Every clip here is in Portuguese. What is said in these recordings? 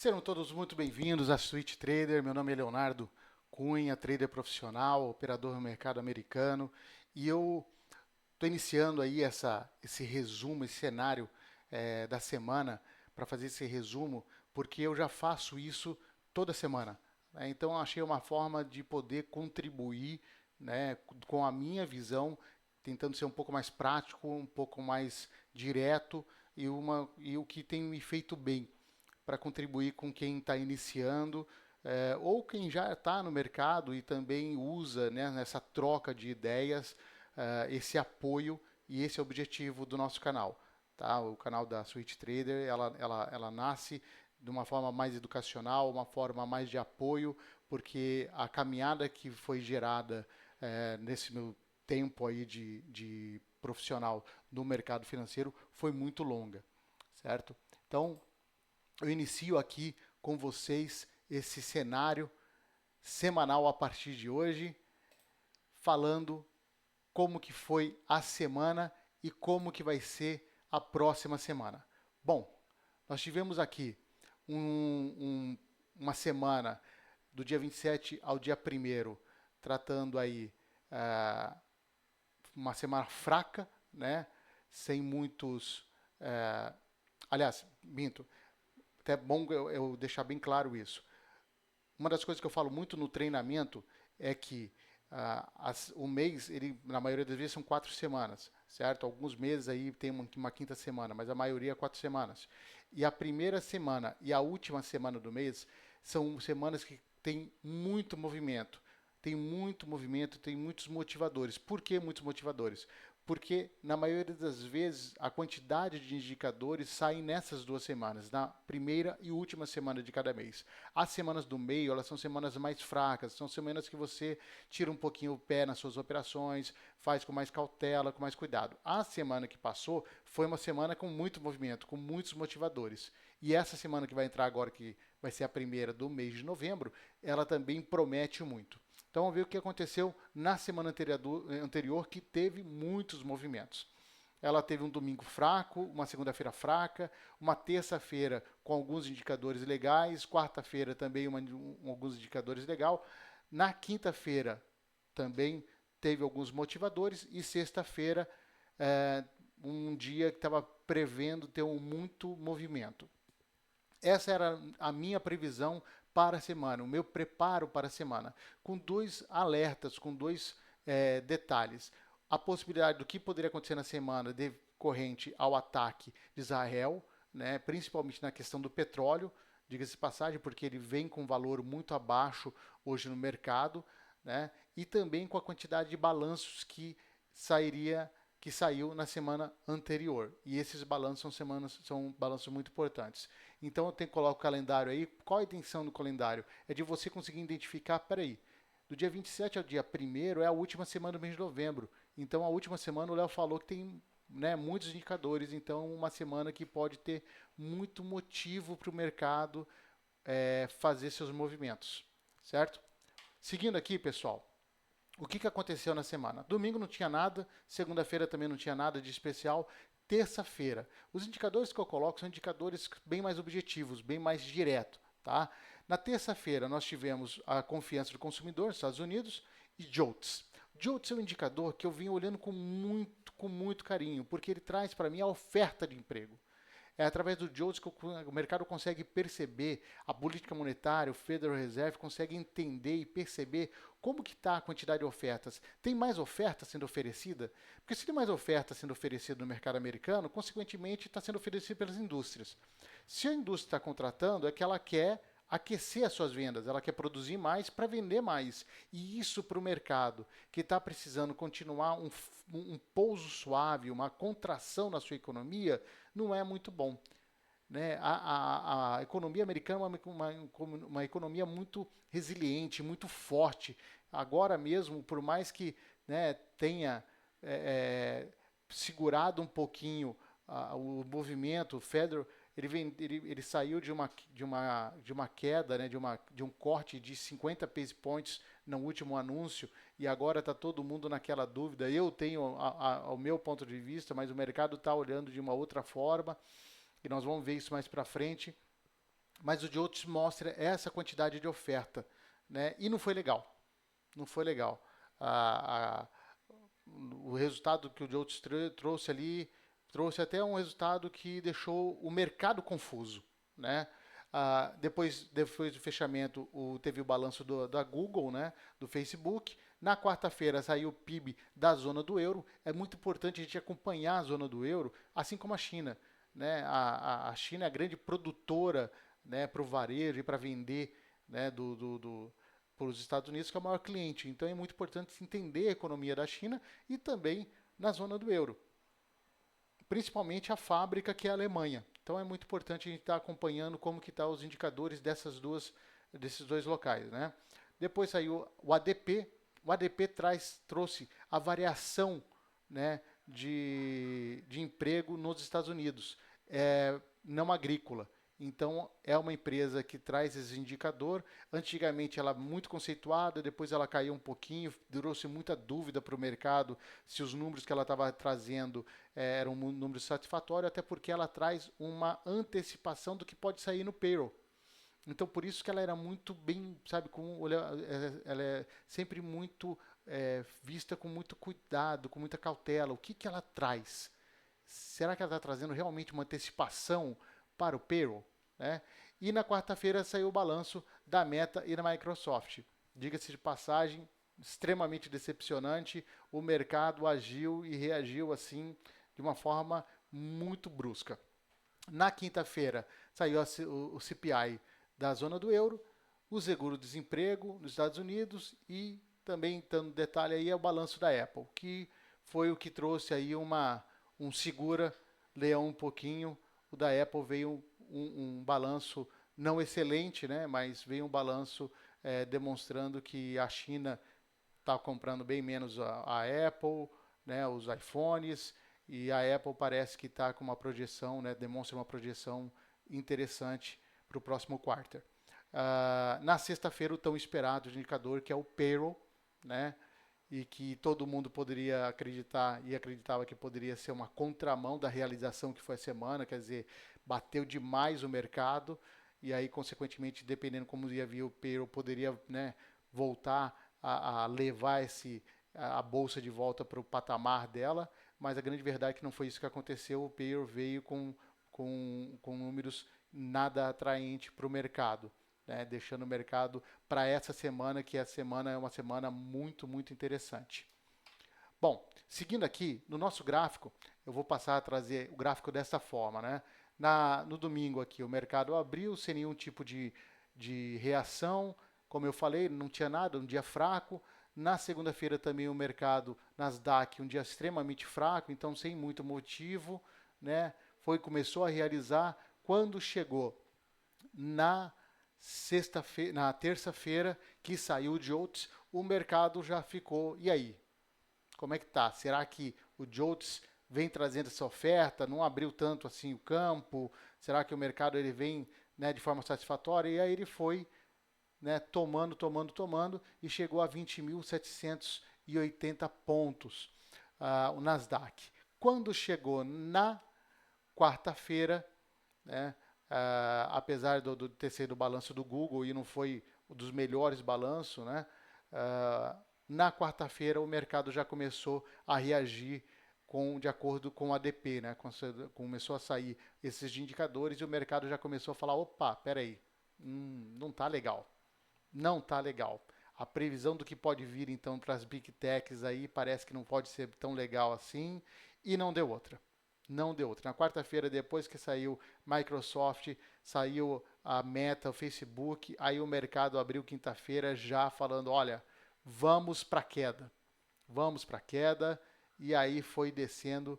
Sejam todos muito bem-vindos à Switch Trader. Meu nome é Leonardo Cunha, trader profissional, operador no mercado americano, e eu estou iniciando aí esse resumo, esse cenário da semana para fazer esse resumo, porque eu já faço isso toda semana, né? Então eu achei uma forma de poder contribuir, né, com a minha visão, tentando ser um pouco mais prático, um pouco mais direto e o que tem me feito bem para contribuir com quem está iniciando, ou quem já está no mercado e também usa, né, nessa troca de ideias, esse apoio, e esse é o objetivo do nosso canal. Tá? O canal da Switch Trader, ela nasce de uma forma mais educacional, uma forma mais de apoio, porque a caminhada que foi gerada nesse meu tempo aí de profissional no mercado financeiro foi muito longa, certo? Então, eu inicio aqui com vocês esse cenário semanal a partir de hoje, falando como que foi a semana e como que vai ser a próxima semana. Bom, nós tivemos aqui uma semana do dia 27 ao dia 1º, tratando aí uma semana fraca, né? Sem muitos... aliás, minto, até é bom eu deixar bem claro isso. Uma das coisas que eu falo muito no treinamento é que o mês, ele, na maioria das vezes, são 4 semanas, certo? Alguns meses aí tem uma quinta semana, mas a maioria é 4 semanas. E a primeira semana e a última semana do mês são semanas que tem muito movimento. Tem muito movimento, tem muitos motivadores. Por que muitos motivadores? Porque, na maioria das vezes, a quantidade de indicadores sai nessas 2 semanas, na primeira e última semana de cada mês. As semanas do meio, elas são semanas mais fracas, são semanas que você tira um pouquinho o pé nas suas operações, faz com mais cautela, com mais cuidado. A semana que passou foi uma semana com muito movimento, com muitos motivadores. E essa semana que vai entrar agora, que vai ser a primeira do mês de novembro, ela também promete muito. Então vamos ver o que aconteceu na semana anterior, que teve muitos movimentos. Ela teve um domingo fraco, uma segunda-feira fraca, uma terça-feira com alguns indicadores legais, quarta-feira também alguns indicadores legais. Na quinta-feira também teve alguns motivadores e sexta-feira um dia que estava prevendo ter muito movimento. Essa era a minha previsão para a semana, o meu preparo para a semana, com dois alertas, com dois detalhes. A possibilidade do que poderia acontecer na semana decorrente ao ataque de Israel, né, principalmente na questão do petróleo, diga-se de passagem, porque ele vem com um valor muito abaixo hoje no mercado, né, e também com a quantidade de balanços que saiu na semana anterior. E esses balanços são balanços muito importantes. Então eu tenho que colocar o calendário aí. Qual a intenção do calendário? É de você conseguir identificar, peraí, do dia 27 ao dia 1º é a última semana do mês de novembro. Então a última semana o Léo falou que tem, né, muitos indicadores, então uma semana que pode ter muito motivo para o mercado fazer seus movimentos, certo? Seguindo aqui, pessoal, o que aconteceu na semana? Domingo não tinha nada, segunda-feira também não tinha nada de especial, terça-feira. Os indicadores que eu coloco são indicadores bem mais objetivos, bem mais direto, tá? Na terça-feira nós tivemos a confiança do consumidor nos Estados Unidos e JOLTS. JOLTS é um indicador que eu vim olhando com muito carinho, porque ele traz para mim a oferta de emprego. É através do JOLTS que o mercado consegue perceber, a política monetária, o Federal Reserve consegue entender e perceber como que está a quantidade de ofertas. Tem mais oferta sendo oferecida? Porque se tem mais oferta sendo oferecida no mercado americano, consequentemente está sendo oferecido pelas indústrias. Se a indústria está contratando, é que ela quer aquecer as suas vendas, ela quer produzir mais para vender mais. E isso para o mercado, que está precisando continuar um pouso suave, uma contração na sua economia, não é muito bom. Né? A economia americana é uma economia muito resiliente, muito forte. Agora mesmo, por mais que, né, tenha segurado um pouquinho o movimento, o Federal, ele saiu de uma queda, né, de um corte de 50 base points no último anúncio, e agora está todo mundo naquela dúvida. Eu tenho o meu ponto de vista, mas o mercado está olhando de uma outra forma, e nós vamos ver isso mais para frente. mas o JOLTS mostra essa quantidade de oferta, né? E não foi legal, não foi legal. A, a, o resultado que o JOLTS trouxe ali, trouxe até um resultado que deixou o mercado confuso, né? Depois do fechamento, teve o balanço da Google, né, do Facebook. Na quarta-feira saiu o PIB da zona do euro. É muito importante a gente acompanhar a zona do euro, assim como a China. Né? A China é a grande produtora, né, para o varejo e para vender, né, para os Estados Unidos, que é o maior cliente. Então é muito importante entender a economia da China e também na zona do euro, principalmente a fábrica que é a Alemanha. Então é muito importante a gente estar acompanhando como que estão os indicadores desses dois locais, né? Depois saiu o ADP. O ADP trouxe a variação, né, de emprego nos Estados Unidos, não agrícola. Então, é uma empresa que traz esse indicador. Antigamente, ela muito conceituada, depois ela caiu um pouquinho, trouxe muita dúvida para o mercado se os números que ela estava trazendo eram um número satisfatório, até porque ela traz uma antecipação do que pode sair no payroll. Então, por isso que ela era muito bem, sabe, ela é sempre muito vista com muito cuidado, com muita cautela. O que ela traz? Será que ela está trazendo realmente uma antecipação para o payroll? Né? E na quarta-feira saiu o balanço da Meta e da Microsoft. Diga-se de passagem, extremamente decepcionante. O mercado agiu e reagiu assim de uma forma muito brusca. Na quinta-feira saiu o CPI da zona do euro, o seguro-desemprego nos Estados Unidos e também, dando detalhe aí, é o balanço da Apple, que foi o que trouxe aí um segura-leão um pouquinho. O da Apple veio um balanço não excelente, né, mas veio um balanço demonstrando que a China está comprando bem menos a Apple, né, os iPhones, e a Apple parece que está com uma projeção, né, demonstra uma projeção interessante para o próximo quarter. Na sexta-feira, o tão esperado indicador, que é o payroll, né, e que todo mundo poderia acreditar e acreditava que poderia ser uma contramão da realização que foi a semana, quer dizer, bateu demais o mercado, e aí, consequentemente, dependendo como ia vir o payroll, poderia, né, voltar a levar a bolsa de volta para o patamar dela, mas a grande verdade é que não foi isso que aconteceu. O payroll veio com números nada atraentes para o mercado, né? Deixando o mercado para essa semana, que a semana é uma semana muito, muito interessante. Bom, seguindo aqui, no nosso gráfico, eu vou passar a trazer o gráfico dessa forma, né? No domingo aqui, o mercado abriu sem nenhum tipo de reação. Como eu falei, não tinha nada, um dia fraco. Na segunda-feira também o mercado Nasdaq, um dia extremamente fraco, então sem muito motivo, né? Começou a realizar. Quando chegou na terça-feira, que saiu o JOLTS, o mercado já ficou. E aí? Como é que tá? Será que o JOLTS vem trazendo essa oferta? Não abriu tanto assim o campo? Será que o mercado ele vem, né, de forma satisfatória? E aí ele foi, né, tomando e chegou a 20.780 pontos, o Nasdaq. Quando chegou na quarta-feira, né, apesar de ter sido o balanço do Google e não foi um dos melhores balanços, né, na quarta-feira o mercado já começou a reagir de acordo com o ADP, né, começou a sair esses indicadores e o mercado já começou a falar, opa, peraí, não está legal. Não está legal. A previsão do que pode vir então para as Big Techs aí parece que não pode ser tão legal assim e não deu outra. Não deu outra. Na quarta-feira, depois que saiu Microsoft, saiu a Meta, o Facebook, aí o mercado abriu quinta-feira já falando, olha, vamos para queda. Vamos para queda e aí foi descendo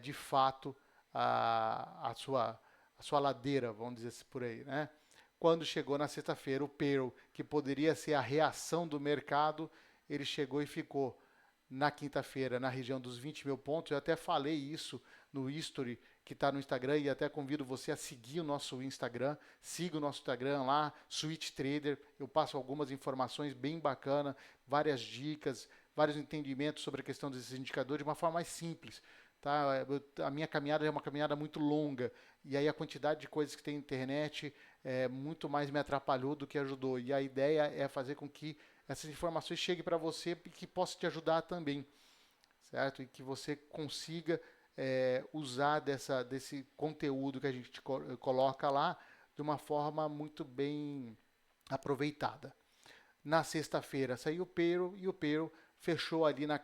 de fato a sua ladeira, vamos dizer por aí, né? Quando chegou na sexta-feira, o payroll, que poderia ser a reação do mercado, ele chegou e ficou na quinta-feira na região dos 20 mil pontos. Eu até falei isso no history que está no Instagram e até convido você a seguir o nosso Instagram. Siga o nosso Instagram lá, Switch Trader. Eu passo algumas informações bem bacanas, várias dicas, vários entendimentos sobre a questão desses indicadores de uma forma mais simples. tá? A minha caminhada é uma caminhada muito longa, e aí a quantidade de coisas que tem na internet muito mais me atrapalhou do que ajudou. E a ideia é fazer com que essas informações cheguem para você e que possa te ajudar também, certo? E que você consiga usar desse conteúdo que a gente coloca lá de uma forma muito bem aproveitada. Na sexta-feira saiu o payroll e o payroll fechou ali na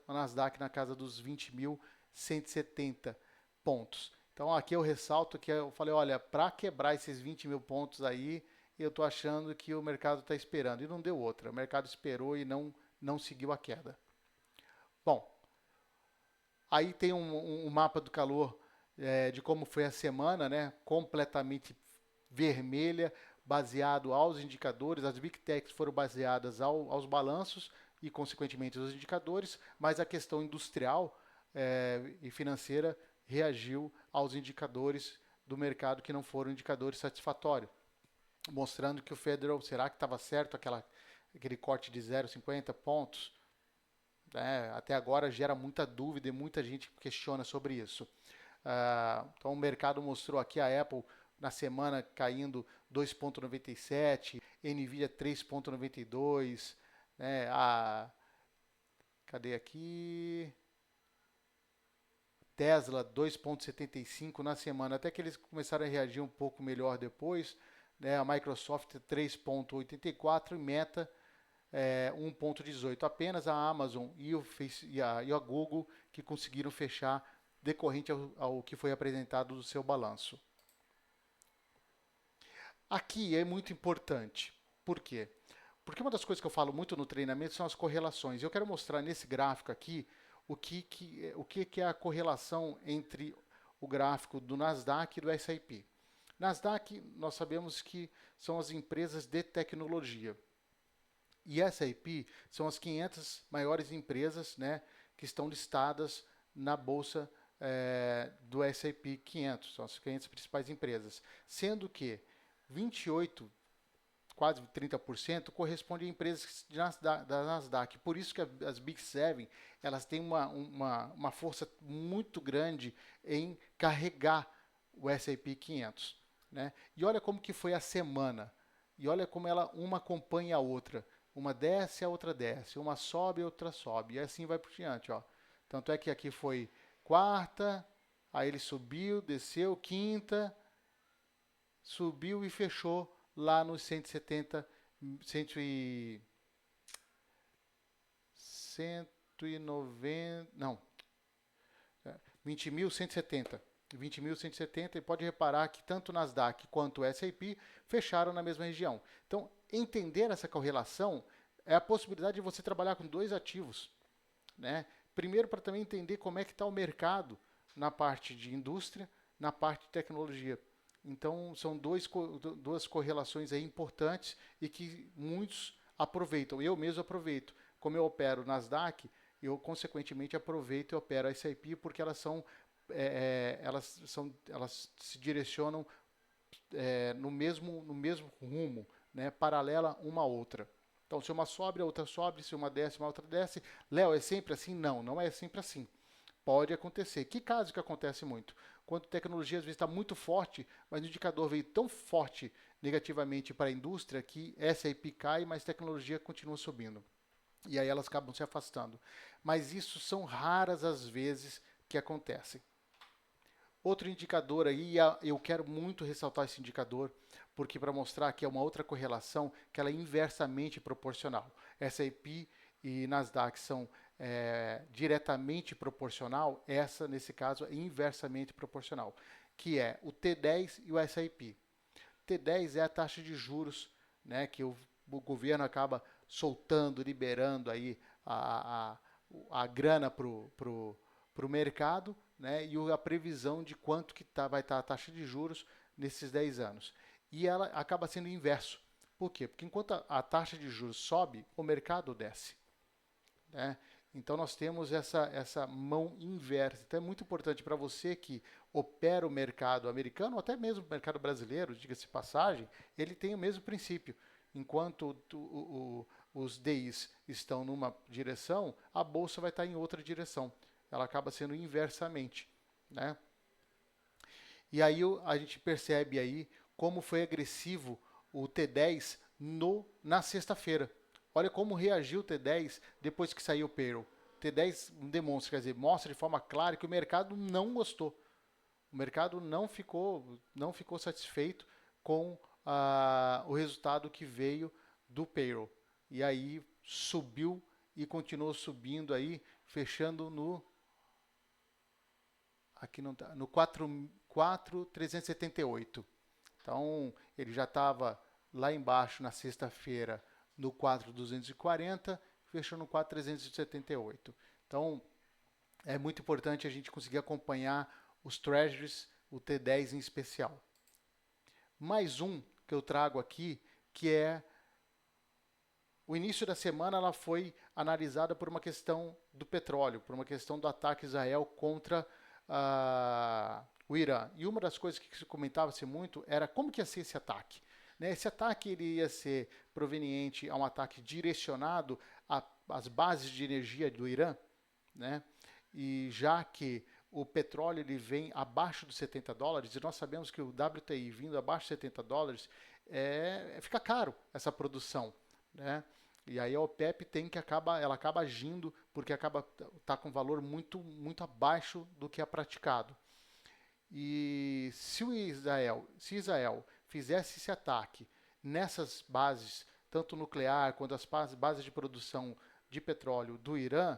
Nasdaq na casa dos 20.170 pontos. Então aqui eu ressalto que eu falei, olha, para quebrar esses 20 mil pontos aí, eu estou achando que o mercado está esperando. E não deu outra. O mercado esperou e não seguiu a queda. Bom, aí tem um mapa do calor de como foi a semana, né? Completamente vermelha, baseado aos indicadores. As Big Techs foram baseadas aos balanços e, consequentemente, aos indicadores, mas a questão industrial e financeira reagiu aos indicadores do mercado que não foram indicadores satisfatórios, mostrando que o Federal, será que estava certo aquele corte de 0,50 pontos? Até agora gera muita dúvida e muita gente questiona sobre isso. Então o mercado mostrou aqui a Apple na semana caindo 2,97, Nvidia 3,92, né? Cadê aqui? Tesla 2,75 na semana, até que eles começaram a reagir um pouco melhor depois, né? A Microsoft 3,84 e Meta 1,18. Apenas a Amazon e a Google que conseguiram fechar decorrente ao que foi apresentado do seu balanço. Aqui é muito importante. Por quê? Porque uma das coisas que eu falo muito no treinamento são as correlações. Eu quero mostrar nesse gráfico aqui o que é a correlação entre o gráfico do Nasdaq e do S&P. Nasdaq, nós sabemos que são as empresas de tecnologia. E S&P são as 500 maiores empresas, né, que estão listadas na bolsa do S&P 500, são as 500 principais empresas. Sendo que 28, quase 30%, corresponde a empresas da Nasdaq. Por isso que as Big Seven, elas têm uma força muito grande em carregar o S&P 500. Né? E olha como que foi a semana. E olha como uma acompanha a outra. Uma desce, a outra desce. Uma sobe, a outra sobe. E assim vai por diante. Ó. Tanto é que aqui foi quarta, aí ele subiu, desceu, quinta, subiu e fechou lá nos 170, 190, não, 20.170. 20.170 e pode reparar que tanto o Nasdaq quanto o S&P fecharam na mesma região. Então, entender essa correlação é a possibilidade de você trabalhar com dois ativos. Né? Primeiro, para também entender como é que está o mercado na parte de indústria, na parte de tecnologia. Então, são duas correlações aí importantes e que muitos aproveitam. Eu mesmo aproveito. Como eu opero Nasdaq, eu consequentemente aproveito e opero a S&P porque elas se direcionam no mesmo rumo, né, paralela uma à outra. Então, se uma sobe, a outra sobe, se uma desce, uma outra desce. Léo, é sempre assim? Não, não é sempre assim. Pode acontecer. Que caso que acontece muito? Quando a tecnologia às vezes está muito forte, mas o indicador veio tão forte negativamente para a indústria que S&P cai, mas a tecnologia continua subindo. E aí elas acabam se afastando. Mas isso são raras as vezes que acontecem. Outro indicador aí, eu quero muito ressaltar esse indicador, porque para mostrar que é uma outra correlação, que ela é inversamente proporcional. S&P e Nasdaq são diretamente proporcional, essa, nesse caso, é inversamente proporcional, que é o T10 e o S&P. T10 é a taxa de juros, né, que o governo acaba soltando, liberando aí a grana para o mercado, né, e a previsão de quanto que vai estar a taxa de juros nesses 10 anos. E ela acaba sendo inverso. Por quê? Porque enquanto a taxa de juros sobe, o mercado desce. Né? Então nós temos essa mão inversa. Então é muito importante para você que opera o mercado americano, ou até mesmo o mercado brasileiro, diga-se passagem, ele tem o mesmo princípio. Enquanto os DIs estão numa direção, a bolsa vai estar em outra direção. ela acaba sendo inversamente, né? E aí a gente percebe aí como foi agressivo o T10 na sexta-feira. Olha como reagiu o T10 depois que saiu o payroll. O T10 demonstra, quer dizer, mostra de forma clara que o mercado não gostou. O mercado não ficou satisfeito com o resultado que veio do payroll. E aí subiu e continuou subindo aí, fechando no aqui não tá, no 4.378. Então, ele já estava lá embaixo na sexta-feira no 4.240, fechou no 4.378. Então, é muito importante a gente conseguir acompanhar os treasuries, o T10 em especial. Mais um que eu trago aqui, que é o início da semana, ela foi analisada por uma questão do petróleo, por uma questão do ataque a Israel contra o Irã. E uma das coisas que se comentava-se muito era como que ia ser esse ataque. Né? Esse ataque ele ia ser proveniente a um ataque direcionado às bases de energia do Irã, né? E já que o petróleo ele vem abaixo dos $70, e nós sabemos que o WTI vindo abaixo de $70, fica caro essa produção, né? E aí a OPEP ela acaba agindo porque tá com valor muito muito abaixo do que é praticado. E se Israel fizesse esse ataque nessas bases, tanto nuclear quanto as bases de produção de petróleo do Irã,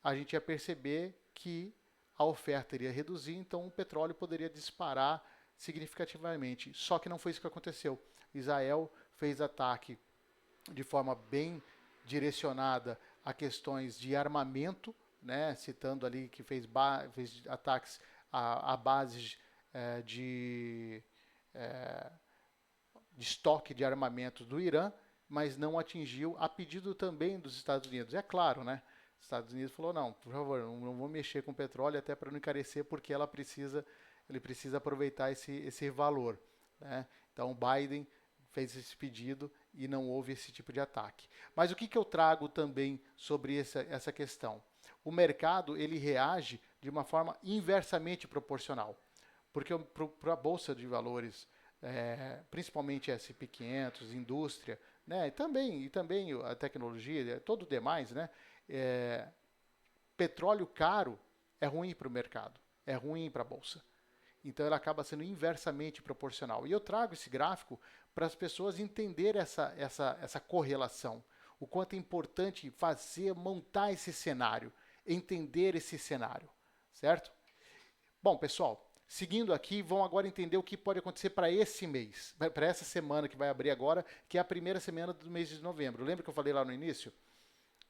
a gente ia perceber que a oferta iria reduzir, então o petróleo poderia disparar significativamente. Só que não foi isso que aconteceu. Israel fez ataque de forma bem direcionada a questões de armamento, né, citando ali que fez ataques a bases de estoque de armamento do Irã, mas não atingiu a pedido também dos Estados Unidos. É claro, né? Os Estados Unidos falou, não, por favor, não vou mexer com petróleo até para não encarecer, porque ele precisa aproveitar esse valor. Né? Então, Biden fez esse pedido e não houve esse tipo de ataque. Mas o que eu trago também sobre essa questão? O mercado ele reage de uma forma inversamente proporcional, porque para a Bolsa de Valores, principalmente S&P 500, indústria, né, e também a tecnologia, todo o demais, né, petróleo caro é ruim para o mercado, é ruim para a Bolsa. Então ela acaba sendo inversamente proporcional. E eu trago esse gráfico para as pessoas entenderem essa correlação. O quanto é importante montar esse cenário, entender esse cenário, certo? Bom, pessoal, seguindo aqui, vamos agora entender o que pode acontecer para esse mês, para essa semana que vai abrir agora, que é a primeira semana do mês de novembro. Lembra que eu falei lá no início?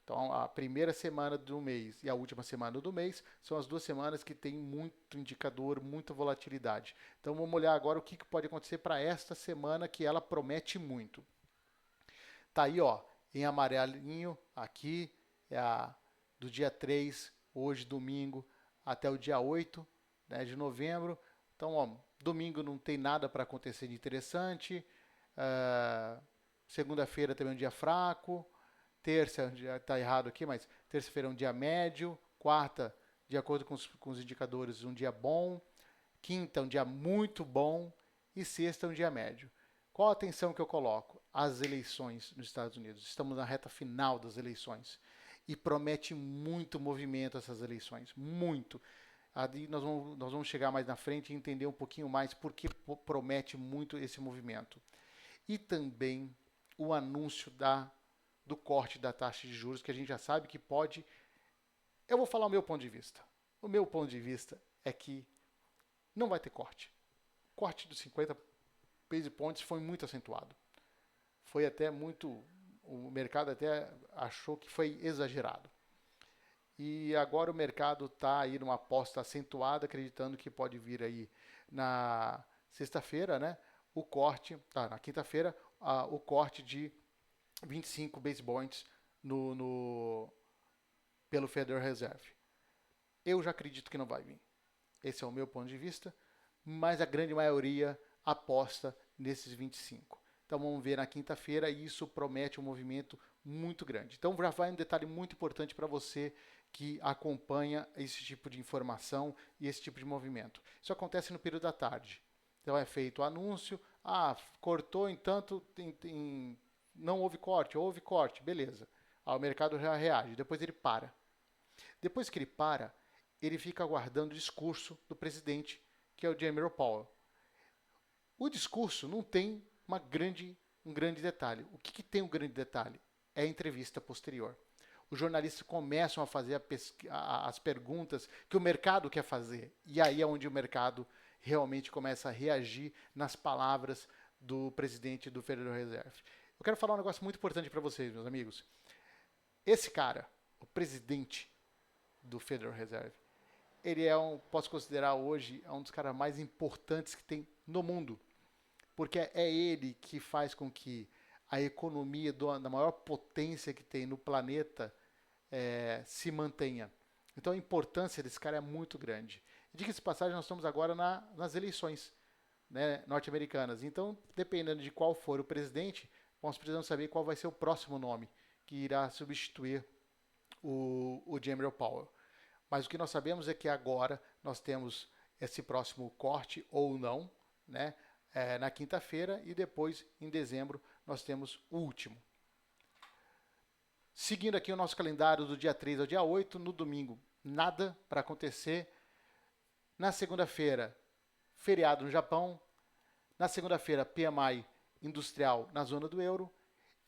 Então, a primeira semana do mês e a última semana do mês são as duas semanas que tem muito indicador, muita volatilidade. Então, vamos olhar agora o que pode acontecer para esta semana, que ela promete muito. Tá aí, ó, em amarelinho, aqui, do dia 3, hoje, domingo, até o dia 8, né, de novembro. Então, ó, domingo não tem nada para acontecer de interessante. Segunda-feira também é um dia fraco. Terça, já está errado aqui, mas terça-feira é um dia médio. Quarta, de acordo com os indicadores, um dia bom. Quinta, um dia muito bom. E sexta, um dia médio. Qual a atenção que eu coloco? As eleições nos Estados Unidos. Estamos na reta final das eleições. E promete muito movimento essas eleições. Muito. Ali nós vamos chegar mais na frente e entender um pouquinho mais por que promete muito esse movimento. E também o anúncio do corte da taxa de juros, que a gente já sabe que pode... Eu vou falar o meu ponto de vista. O meu ponto de vista é que não vai ter corte. O corte dos 50 base points foi muito acentuado. Foi até muito... O mercado até achou que foi exagerado. E agora o mercado está aí numa aposta acentuada, acreditando que pode vir aí na sexta-feira, né? O corte, na quinta-feira, o corte de 25 base points pelo Federal Reserve. Eu já acredito que não vai vir. Esse é o meu ponto de vista, mas a grande maioria aposta nesses 25. Então vamos ver na quinta-feira e isso promete um movimento muito grande. Então já vai um detalhe muito importante para você que acompanha esse tipo de informação e esse tipo de movimento. Isso acontece no período da tarde. Então é feito o anúncio, cortou não houve corte, beleza. O mercado já reage, depois ele para. Depois que ele para, ele fica aguardando o discurso do presidente, que é o Jerome Powell. O discurso não tem um grande detalhe. O que tem um grande detalhe? É a entrevista posterior. Os jornalistas começam a fazer as perguntas que o mercado quer fazer. E aí é onde o mercado realmente começa a reagir nas palavras do presidente do Federal Reserve. Eu quero falar um negócio muito importante para vocês, meus amigos. Esse cara, o presidente do Federal Reserve, ele posso considerar hoje, um dos caras mais importantes que tem no mundo. Porque é ele que faz com que a economia da maior potência que tem no planeta se mantenha. Então a importância desse cara é muito grande. Diga-se de passagem, nós estamos agora nas eleições, né, norte-americanas. Então, dependendo de qual for o presidente, nós precisamos saber qual vai ser o próximo nome que irá substituir o Jerome Powell. Mas o que nós sabemos é que agora nós temos esse próximo corte ou não, né, na quinta-feira, e depois, em dezembro, nós temos o último. Seguindo aqui o nosso calendário do dia 3 ao dia 8, no domingo, nada para acontecer. Na segunda-feira, feriado no Japão. Na segunda-feira, PMI industrial na zona do euro.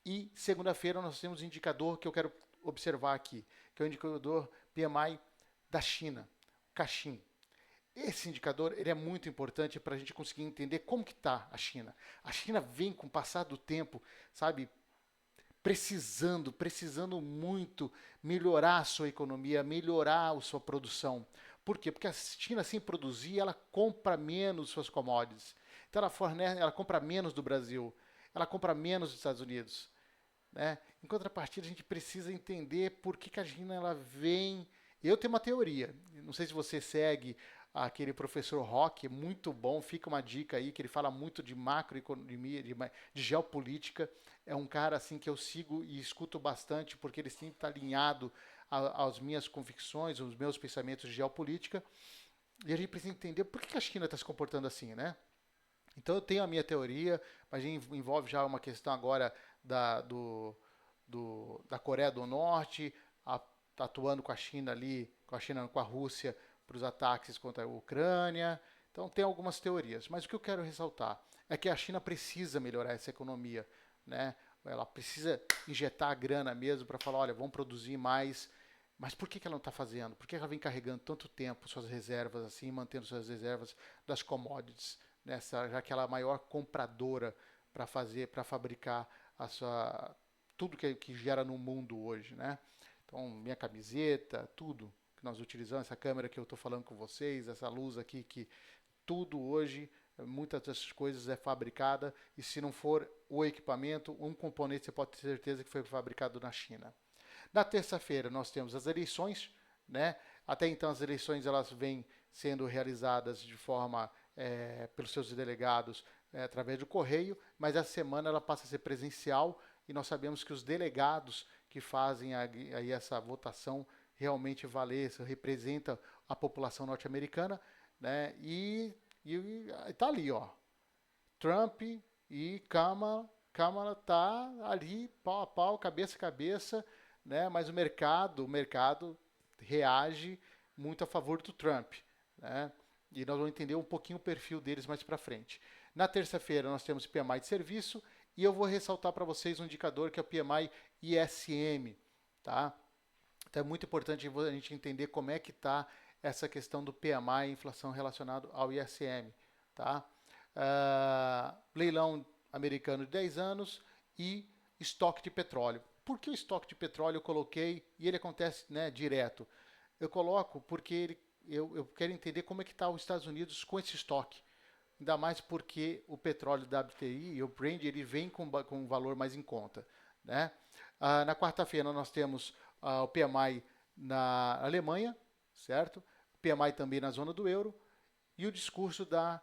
E segunda-feira nós temos um indicador que eu quero observar aqui, que é o indicador PMI da China, Caixin. Esse indicador ele é muito importante para a gente conseguir entender como que está a China. A China vem, com o passar do tempo, sabe, precisando muito melhorar a sua economia, melhorar a sua produção. Por quê? Porque a China, sem produzir, ela compra menos suas commodities. Então ela compra menos do Brasil, ela compra menos dos Estados Unidos, né? Em contrapartida, a gente precisa entender por que a China ela vem. Eu tenho uma teoria, não sei se você segue aquele professor Rock, muito bom, fica uma dica aí, que ele fala muito de macroeconomia, de geopolítica. É um cara assim que eu sigo e escuto bastante, porque ele sempre está alinhado às minhas convicções, aos meus pensamentos de geopolítica. E a gente precisa entender por que a China está se comportando assim, né? Então eu tenho a minha teoria, mas envolve já uma questão agora da Coreia do Norte, atuando com a China ali, com a Rússia, para os ataques contra a Ucrânia. Então tem algumas teorias, mas o que eu quero ressaltar é que a China precisa melhorar essa economia, né? Ela precisa injetar a grana mesmo para falar, olha, vamos produzir mais. Mas por que ela não está fazendo? Por que ela vem carregando tanto tempo suas reservas assim, mantendo suas reservas das commodities, né? Já que ela é a maior compradora para fabricar tudo que gera no mundo hoje, né? Então, minha camiseta, tudo que nós utilizamos, essa câmera que eu estou falando com vocês, essa luz aqui, que tudo hoje, muitas dessas coisas é fabricada, e se não for o equipamento, um componente você pode ter certeza que foi fabricado na China. Na terça-feira nós temos as eleições, né? Até então as eleições elas vêm sendo realizadas de forma pelos seus delegados através do correio, mas essa semana ela passa a ser presencial, e nós sabemos que os delegados que fazem aí essa votação realmente representa a população norte-americana, né? E está ali, ó, Trump e Kamala tá ali pau a pau, cabeça a cabeça, né? Mas o mercado reage muito a favor do Trump, né? E nós vamos entender um pouquinho o perfil deles mais para frente. Na terça-feira nós temos PMI de serviço, e eu vou ressaltar para vocês um indicador que é o PMI ISM, tá? Então é muito importante a gente entender como é que está essa questão do PMI, inflação relacionada ao ISM, tá? Leilão americano de 10 anos e estoque de petróleo. Por que o estoque de petróleo eu coloquei e ele acontece, né, direto? Eu coloco porque eu quero entender como é que está os Estados Unidos com esse estoque. Ainda mais porque o petróleo WTI e o Brent ele vem com um valor mais em conta, né? Na quarta-feira nós temos o PMI na Alemanha, certo? O PMI também na zona do euro, e o discurso da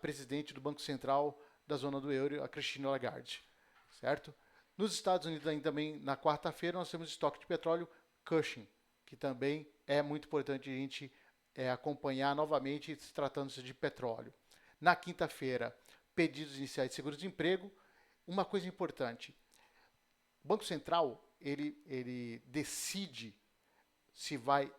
presidente do Banco Central da zona do euro, a Christine Lagarde, certo? Nos Estados Unidos também na quarta-feira nós temos estoque de petróleo Cushing, que também é muito importante a gente acompanhar novamente, se tratando-se de petróleo. Na quinta-feira, pedidos iniciais de seguro-desemprego. Uma coisa importante, o Banco Central, ele decide se vai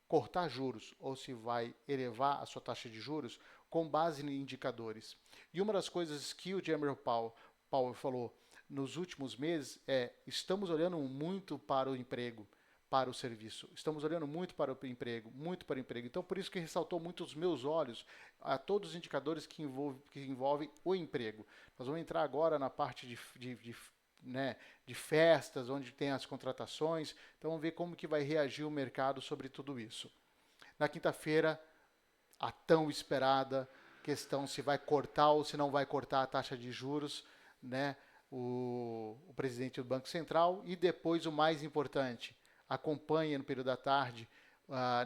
cortar juros ou se vai elevar a sua taxa de juros com base em indicadores. E uma das coisas que o Jerome Powell falou nos últimos meses estamos olhando muito para o emprego, para o serviço. Estamos olhando muito para o emprego, muito para o emprego. Então, por isso que ressaltou muito os meus olhos a todos os indicadores que envolvem o emprego. Nós vamos entrar agora na parte de festas, onde tem as contratações. Então, vamos ver como que vai reagir o mercado sobre tudo isso. Na quinta-feira, a tão esperada questão se vai cortar ou se não vai cortar a taxa de juros, né? O presidente do Banco Central. E depois, o mais importante, acompanhe no período da tarde,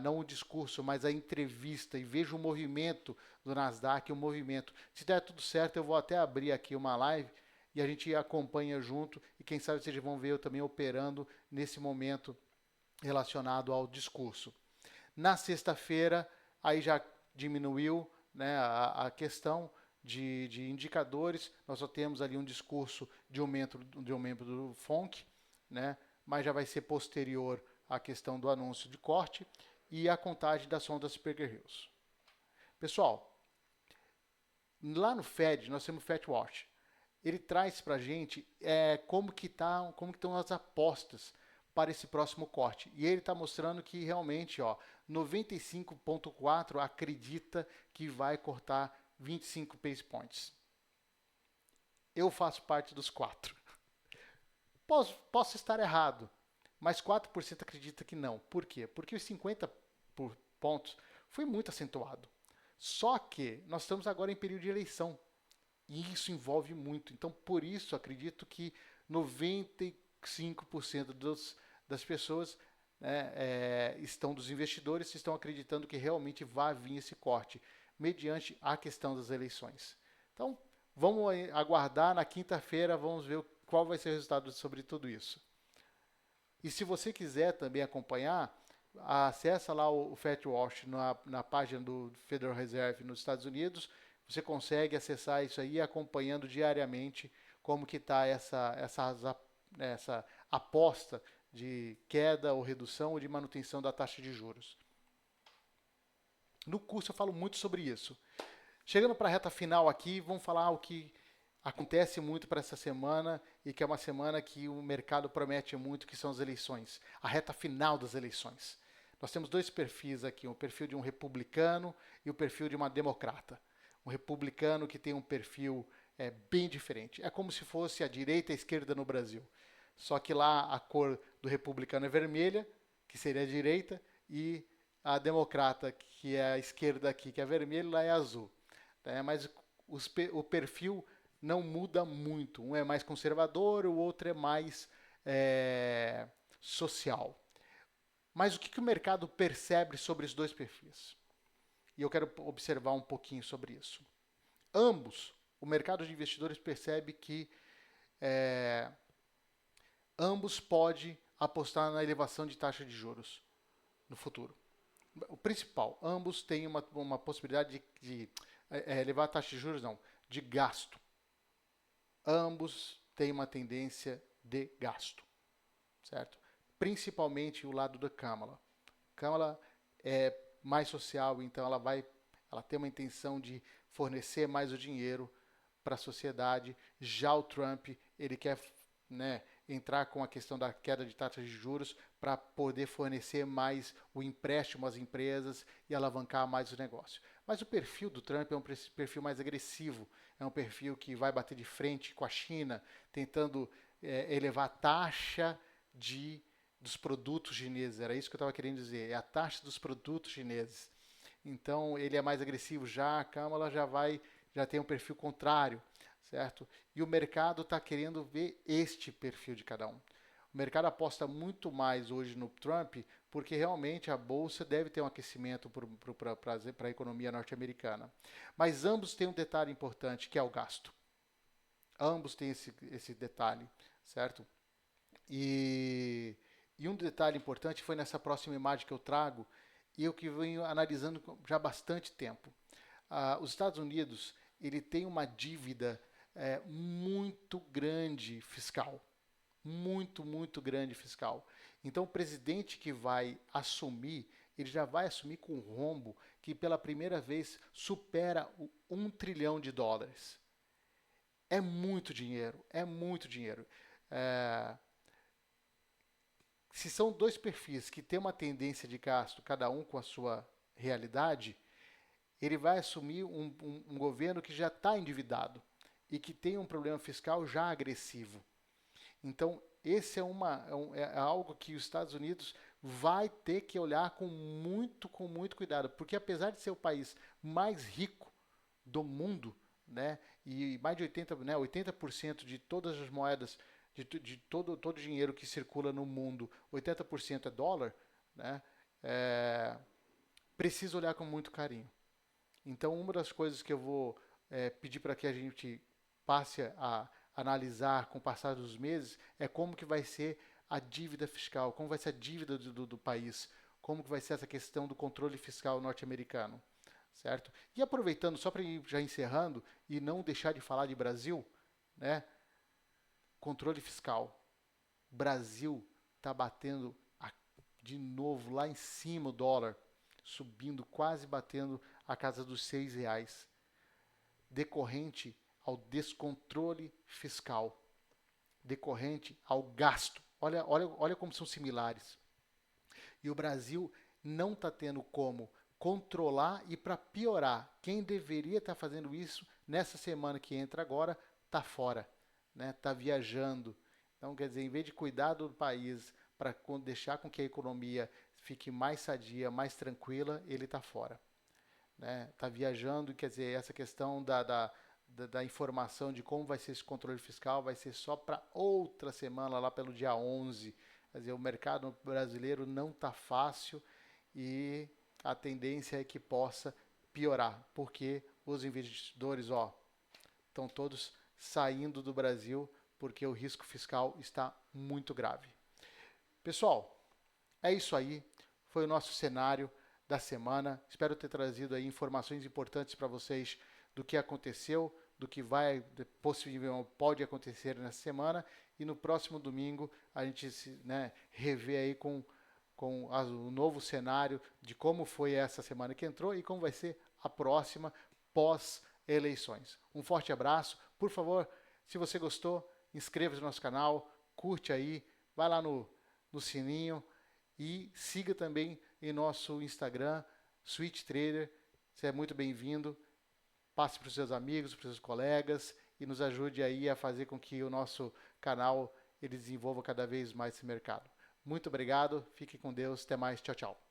não o discurso, mas a entrevista, e veja o movimento do Nasdaq, o movimento. Se der tudo certo, eu vou até abrir aqui uma live e a gente acompanha junto, e quem sabe vocês vão ver eu também operando nesse momento relacionado ao discurso. Na sexta-feira, aí já diminuiu, né, a questão de indicadores. Nós só temos ali um discurso de um membro do FONC, né, mas já vai ser posterior à questão do anúncio de corte e a contagem das sondas Parker Hughes. Pessoal, lá no Fed, nós temos o Fed Watch. Ele traz para a gente como que estão as apostas para esse próximo corte. E ele está mostrando que realmente 95,4 acredita que vai cortar 25 base points. Eu faço parte dos 4. Posso estar errado, mas 4% acredita que não. Por quê? Porque os 50 pontos foi muito acentuado. Só que nós estamos agora em período de eleição. E isso envolve muito. Então, por isso, acredito que 95% das pessoas, dos investidores, estão acreditando que realmente vai vir esse corte, mediante a questão das eleições. Então, vamos aguardar. Na quinta-feira, vamos ver qual vai ser o resultado sobre tudo isso. E se você quiser também acompanhar, acessa lá o Fed Watch na página do Federal Reserve nos Estados Unidos. Você consegue acessar isso aí acompanhando diariamente como que está essa aposta de queda ou redução ou de manutenção da taxa de juros. No curso eu falo muito sobre isso. Chegando para a reta final aqui, vamos falar o que acontece muito para essa semana e que é uma semana que o mercado promete muito, que são as eleições, a reta final das eleições. Nós temos dois perfis aqui, o perfil de um republicano e o perfil de uma democrata. Um republicano que tem um perfil bem diferente. É como se fosse a direita e a esquerda no Brasil. Só que lá a cor do republicano é vermelha, que seria a direita, e a democrata, que é a esquerda aqui, que é vermelha, lá é azul. Mas o perfil não muda muito. Um é mais conservador, o outro é mais social. Mas o que o mercado percebe sobre os dois perfis? E eu quero observar um pouquinho sobre isso. Ambos, o mercado de investidores percebe que ambos podem apostar na elevação de taxa de juros no futuro. O principal, ambos têm uma possibilidade de elevar a taxa de juros, de gasto. Ambos têm uma tendência de gasto, certo? Principalmente o lado da Kamala. Kamala é mais social, então ela tem uma intenção de fornecer mais o dinheiro para a sociedade. Já o Trump, ele quer entrar com a questão da queda de taxas de juros para poder fornecer mais o empréstimo às empresas e alavancar mais o negócio. Mas o perfil do Trump é um perfil mais agressivo, é um perfil que vai bater de frente com a China, tentando elevar a taxa dos produtos chineses. Era isso que eu estava querendo dizer, é a taxa dos produtos chineses. Então ele é mais agressivo. Já a Kamala já tem um perfil contrário, certo? E o mercado está querendo ver este perfil de cada um. O mercado aposta muito mais hoje no Trump, porque realmente a bolsa deve ter um aquecimento para a economia norte-americana. Mas ambos têm um detalhe importante, que é o gasto. Ambos têm esse detalhe, certo? E E um detalhe importante foi nessa próxima imagem que eu trago, e eu que venho analisando já há bastante tempo. Os Estados Unidos, ele tem uma dívida muito grande fiscal. Muito, muito grande fiscal. Então, o presidente que vai assumir, ele já vai assumir com um rombo que pela primeira vez supera o 1 trilhão de dólares. É muito dinheiro, é muito dinheiro. É, se são dois perfis que têm uma tendência de gasto, cada um com a sua realidade, ele vai assumir um governo que já está endividado e que tem um problema fiscal já agressivo. Então, esse é algo que os Estados Unidos vai ter que olhar com muito cuidado, porque apesar de ser o país mais rico do mundo, né, e mais de 80% de todas as moedas, de todo o dinheiro que circula no mundo, 80% é dólar, né, precisa olhar com muito carinho. Então, uma das coisas que eu vou pedir para que a gente passe a analisar com o passar dos meses é como que vai ser a dívida fiscal, como vai ser a dívida do país, como que vai ser essa questão do controle fiscal norte-americano, certo? E aproveitando, só para ir já encerrando e não deixar de falar de Brasil, né? Controle fiscal. Brasil está batendo de novo lá em cima o dólar, subindo, quase batendo a casa dos R$ 6, decorrente ao descontrole fiscal, decorrente ao gasto. Olha como são similares. E o Brasil não está tendo como controlar e para piorar, quem deveria estar fazendo isso nessa semana que entra agora está fora, né? Está viajando. Então, quer dizer, em vez de cuidar do país para deixar com que a economia fique mais sadia, mais tranquila, ele está fora. Está viajando, quer dizer, essa questão da informação de como vai ser esse controle fiscal vai ser só para outra semana, lá pelo dia 11. Quer dizer, o mercado brasileiro não está fácil e a tendência é que possa piorar, porque os investidores estão todos saindo do Brasil porque o risco fiscal está muito grave. Pessoal, é isso aí. Foi o nosso cenário da semana. Espero ter trazido aí informações importantes para vocês do que aconteceu, do que vai possivelmente pode acontecer nessa semana e no próximo domingo a gente revê aí com o novo cenário de como foi essa semana que entrou e como vai ser a próxima pós-eleições. Um forte abraço. Por favor, se você gostou, inscreva-se no nosso canal, curte aí, vai lá no sininho e siga também em nosso Instagram, Switch Trader. Você é muito bem-vindo. Passe para os seus amigos, para os seus colegas e nos ajude aí a fazer com que o nosso canal ele desenvolva cada vez mais esse mercado. Muito obrigado, fique com Deus, até mais, tchau, tchau.